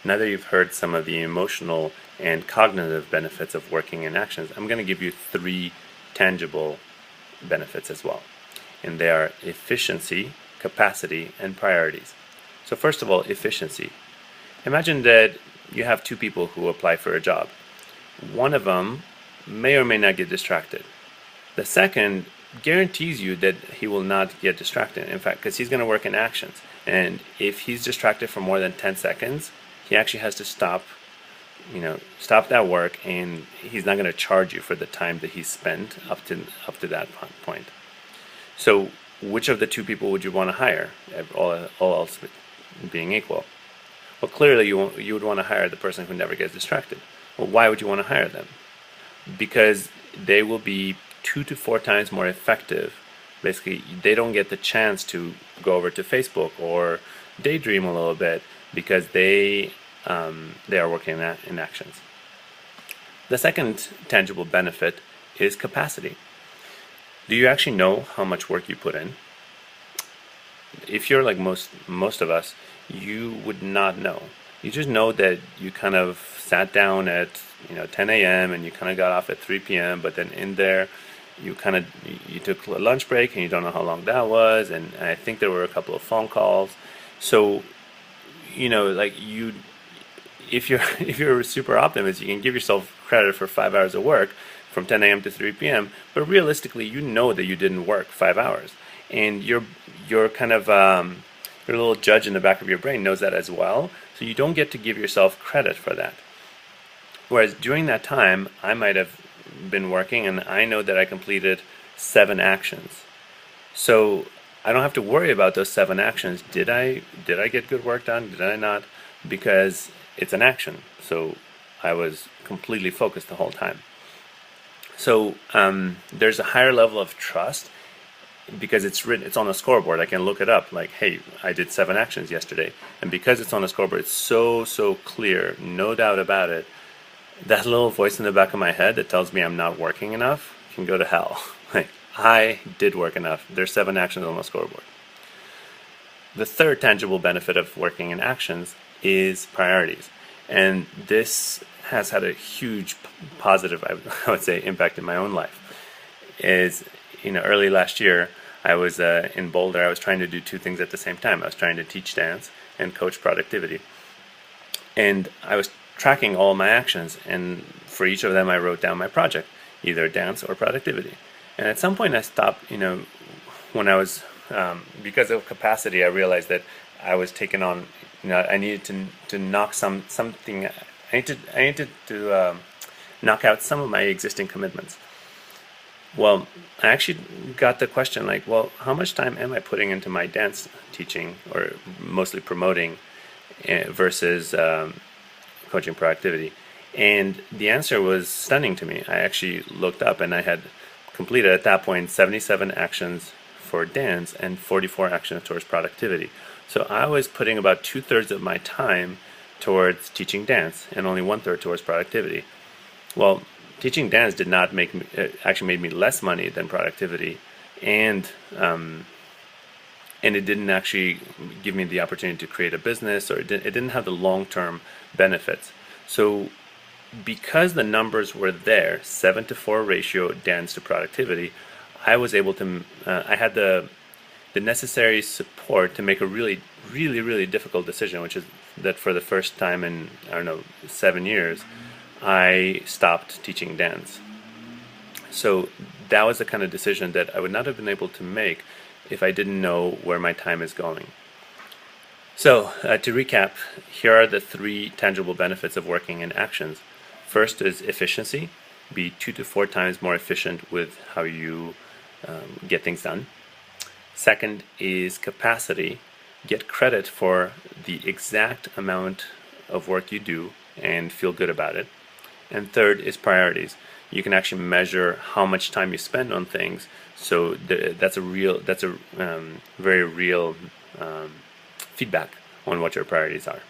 now that you've heard some of the emotional and cognitive benefits of working in actions, I'm going to give you three tangible benefits as well. And they are efficiency, capacity, and priorities. So first of all, efficiency. Imagine that you have two people who apply for a job. One of them may or may not get distracted. The second guarantees you that he will not get distracted. In fact, because he's going to work in actions. And if he's distracted for more than 10 seconds, he actually has to stop that work, and he's not going to charge you for the time that he spent up to that point. So which of the two people would you want to hire, all else being equal? Well, clearly you would want to hire the person who never gets distracted. Well, why would you want to hire them? Because they will be 2 to 4 times more effective. Basically, they don't get the chance to go over to Facebook or daydream a little bit because they are working in actions. The second tangible benefit is capacity. Do you actually know how much work you put in? If you're like most of us, you would not know. You just know that you kind of sat down at 10 a.m. and you kind of got off at 3 p.m. But then in there, you took a lunch break and you don't know how long that was. And I think there were a couple of phone calls. So if you're a super optimist, you can give yourself credit for 5 hours of work from 10 a.m. to 3 p.m. But realistically, you know that you didn't work 5 hours, and you're kind of your little judge in the back of your brain knows that as well. So you don't get to give yourself credit for that. Whereas during that time, I might have been working, and I know that I completed 7 actions. So I don't have to worry about those 7 actions. Did I get good work done? Did I not? Because it's an action. So I was completely focused the whole time. So there's a higher level of trust because it's on a scoreboard. I can look it up like, hey, I did 7 actions yesterday. And because it's on a scoreboard, it's so clear, no doubt about it. That little voice in the back of my head that tells me I'm not working enough can go to hell. Like, I did work enough. There's 7 actions on the scoreboard. The third tangible benefit of working in actions is priorities. And this has had a huge positive, I would say, impact in my own life. Early last year, I was in Boulder. I was trying to do 2 things at the same time. I was trying to teach dance and coach productivity. And I was tracking all my actions, and for each of them I wrote down my project, either dance or productivity. And at some point I stopped, when I was, because of capacity, I realized that I was taking on, I needed to knock something, I needed to knock out some of my existing commitments. Well, I actually got the question like, well, how much time am I putting into my dance teaching, or mostly promoting, versus coaching productivity? And the answer was stunning to me. I actually looked up, and I had completed at that point 77 actions for dance and 44 actions towards productivity. So I was putting about 2/3 of my time towards teaching dance and only 1/3 towards productivity. Well, teaching dance did not make me, actually made me less money than productivity, and it didn't actually give me the opportunity to create a business, or it didn't have the long-term benefits. So because the numbers were there, 7-to-4 ratio dance to productivity, I was able to, I had the necessary support to make a really difficult decision, which is that for the first time in, 7 years, I stopped teaching dance. So that was the kind of decision that I would not have been able to make if I didn't know where my time is going. So to recap, here are the 3 tangible benefits of working in actions. First is efficiency. Be 2 to 4 times more efficient with how you get things done. Second is capacity. Get credit for the exact amount of work you do and feel good about it. And third is priorities. You can actually measure how much time you spend on things. So that's a very real feedback on what your priorities are.